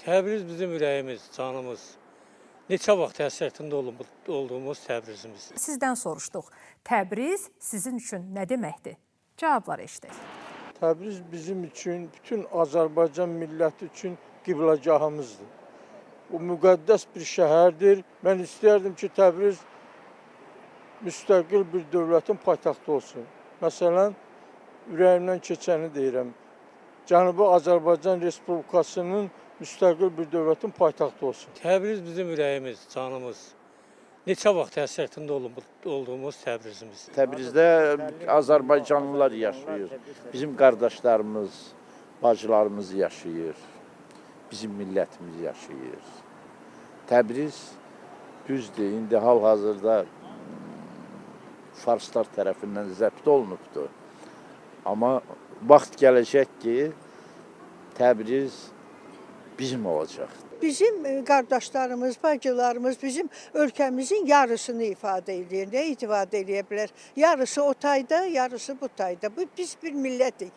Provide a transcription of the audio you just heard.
Təbriz bizim ürəyimiz, canımız. Neçə vaxt həsrətində olduğumuz Təbrizimiz. Sizdən soruşduq. Təbriz sizin üçün nə deməkdir? Cavablar eşidək. Təbriz bizim üçün, bütün Azərbaycan milləti üçün qibləgahımızdır. Bu müqəddəs bir şəhərdir. Mən istərdim ki, Təbriz müstəqil bir dövlətin paytaxtı olsun. Məsələn, ürəyimdən keçəni deyirəm. Cənubi Azərbaycan Respublikasının müstəqil bir dövlətin paytaxtı olsun. Təbriz bizim ürəyimiz, canımız. Neçə vaxt həsrətində olduğumuz Təbrizimiz. Təbrizdə Azərbaycanlılar yaşayır. Bizim qardaşlarımız, bacılarımız yaşayır. Bizim millətimiz yaşayır. Təbriz düzdür, indi hal-hazırda farslar tərəfindən zəbt olunubdur. Amma vaxt gələcək ki, Təbriz bizim olacaq. Bizim qardaşlarımız, bacılarımız bizim ölkəmizin yarısını ifadə edir. Nə ifadə edə bilər? Yarısı o tayda, yarısı bu tayda. Biz bir millətik.